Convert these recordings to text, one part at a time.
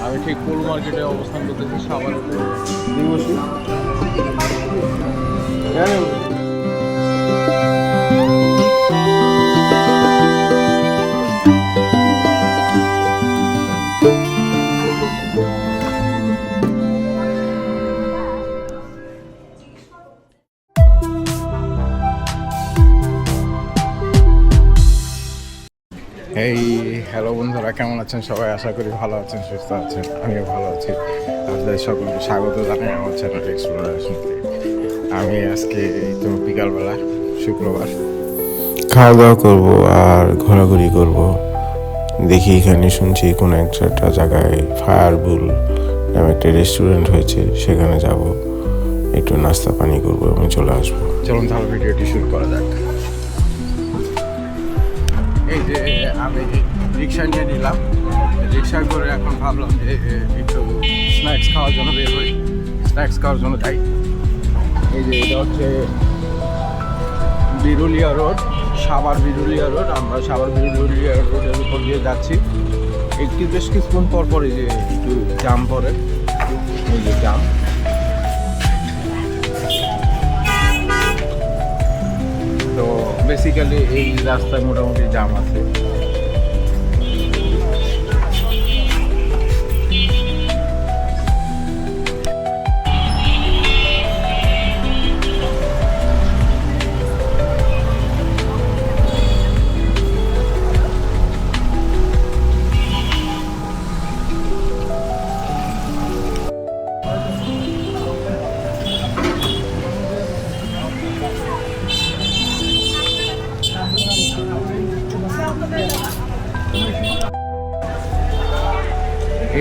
আমি ঠিক পোলো মার্কেটে অবস্থান করতেছি সাভারের। এই হ্যালো বন্ধুরা, কেমন আছেন সবাই? আশা করি ভালো আছেন, সুস্থ আছেন। আমিও ভালো আছি। আপনাদের সকলকে স্বাগত জানাই আমার চ্যানেল এক্সপ্লোরেশনতে। আমি আজকে এই তো বিকালবেলা, শুক্রবার, খাওয়া দাওয়া করবো আর ঘোরাঘুরি করব। দেখি এখানে শুনছি কোনো একটা জায়গায় ফায়ারবুল নামে একটা রেস্টুরেন্ট হয়েছে, সেখানে যাব, একটু নাস্তা পানি করবো এবং চলে আসবো। চলুন তাহলে ভিডিওটি শুরু করা যাক। এই যে আমি রিক্সা নিয়ে নিলাম, রিক্সা করে এখন ভাবলাম যে একটু স্ন্যাক্স খাওয়ার জন্য বের হই, স্ন্যাক্স খাওয়ার জন্য যাই। এই যে এটা হচ্ছে বিরুলিয়া রোড, সাভার বিরুলিয়া রোড। আমরা সাভার বিরুলিয়া রোডের উপর দিয়ে যাচ্ছি। একটু বেশ কিছুক্ষণ পর পরে যে একটু জাম পড়ে, এই যে জাম। তো বেসিক্যালি এই রাস্তায় মোটামুটি জাম আছে।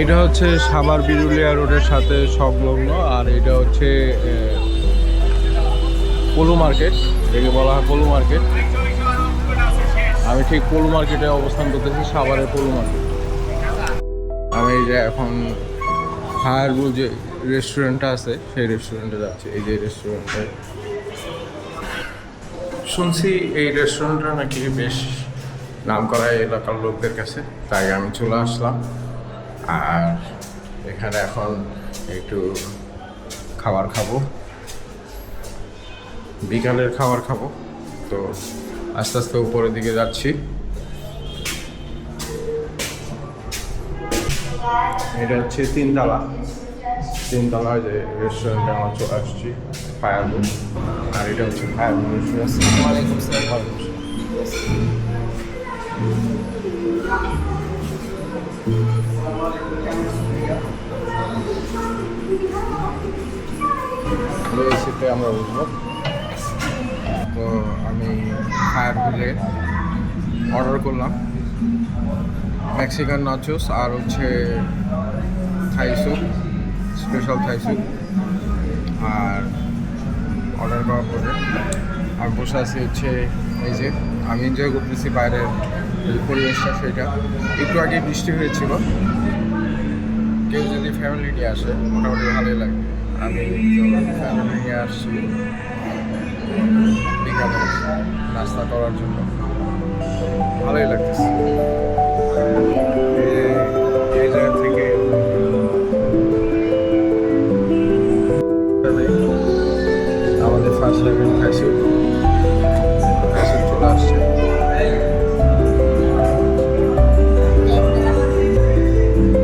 এটা হচ্ছে সাভার বিরুলিয়া রোডের সাথে সংলগ্ন, আর এটা হচ্ছে পোলো মার্কেট, এটাকে বলা হয় পোলো মার্কেট। আমি ঠিক পোলো মার্কেটে অবস্থান করতেছি, সাভারের পোলো মার্কেট। আমি এই যে এখন ফায়ারবুল যে রেস্টুরেন্টটা আছে সেই রেস্টুরেন্টে যাচ্ছি। এই যে রেস্টুরেন্টে শুনছি এই রেস্টুরেন্টটা নাকি বেশ নাম করা এলাকার লোকদের কাছে, তাই আমি চলে আসলাম। আর এখানে এখন একটু খাবার খাবো, বিকালের খাবার খাবো। তো আস্তে আস্তে উপরের দিকে যাচ্ছি। এটা হচ্ছে তিনতলায় যে রেস্টুরেন্টে আমরা চলে আসছি, ফায়ারবুল। আর এটা হচ্ছে ফায়ারবুল রেস্টুরেন্ট। এসিতে আমরা উঠবো। তো আমি ফায়ারবুলে অর্ডার করলাম মেক্সিকান নাচোস আর হচ্ছে Thai soup, special Thai soup. আর অর্ডার করার পরে আর বসে আছি হচ্ছে এই যে আমি এনজয় করতেছি বাইরের পরিবেশটা। সেটা একটু আগে বৃষ্টি হয়েছিল। কেউ যদি ফ্যামিলি নিয়ে আসে মোটামুটি ভালোই লাগে। আমি ফ্যামিলি নিয়ে আসছি বিকালে নাস্তা করার জন্য, ভালোই লাগতেছে। এই জায়গা থেকে আমাদের ফার্স্ট লেভেল খাইছি চলে আসছে।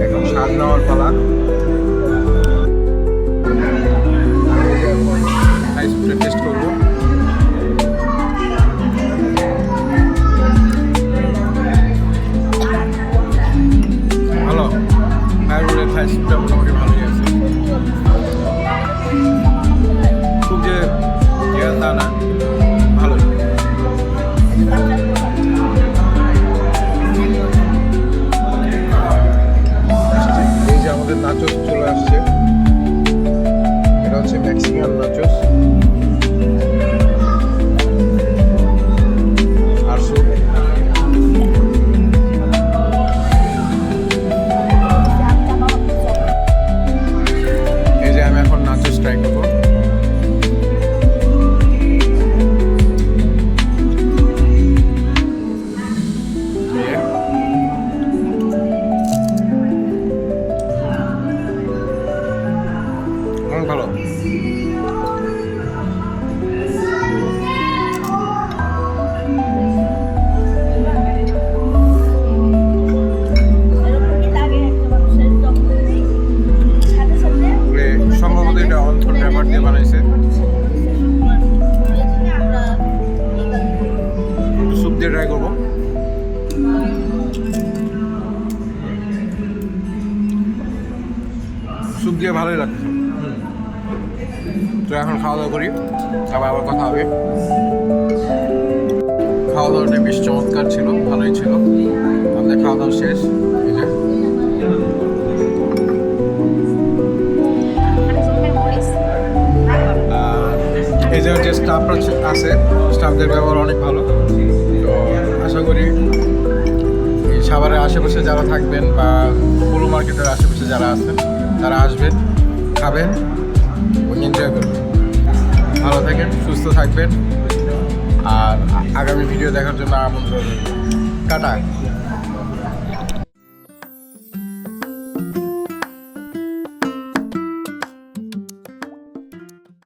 এখন স্বাদ নেওয়ার পালা। টেস্ট করবো। স্যুপ দিয়ে ভালোই লাগছে। তো এখন খাওয়া দাওয়া করি, আবার কথা হবে। খাওয়া দাওয়াটা বেশ চমৎকার ছিল, ভালোই ছিল। আমাদের খাওয়া দাওয়া শেষ। এই যে এই যে যে স্টাফরা আছে, স্টাফদের ব্যবহার অনেক ভালো। তো আশা করি এই সাভারের আশেপাশে যারা থাকবেন বা পুরো মার্কেটের আশেপাশে যারা আছেন তারা আসবেন, খাবেন, এনজয় করবেন। ভালো থাকেন, সুস্থ থাকবেন, আর আগামী ভিডিও দেখার জন্য আমন্ত্রণ। টাটা।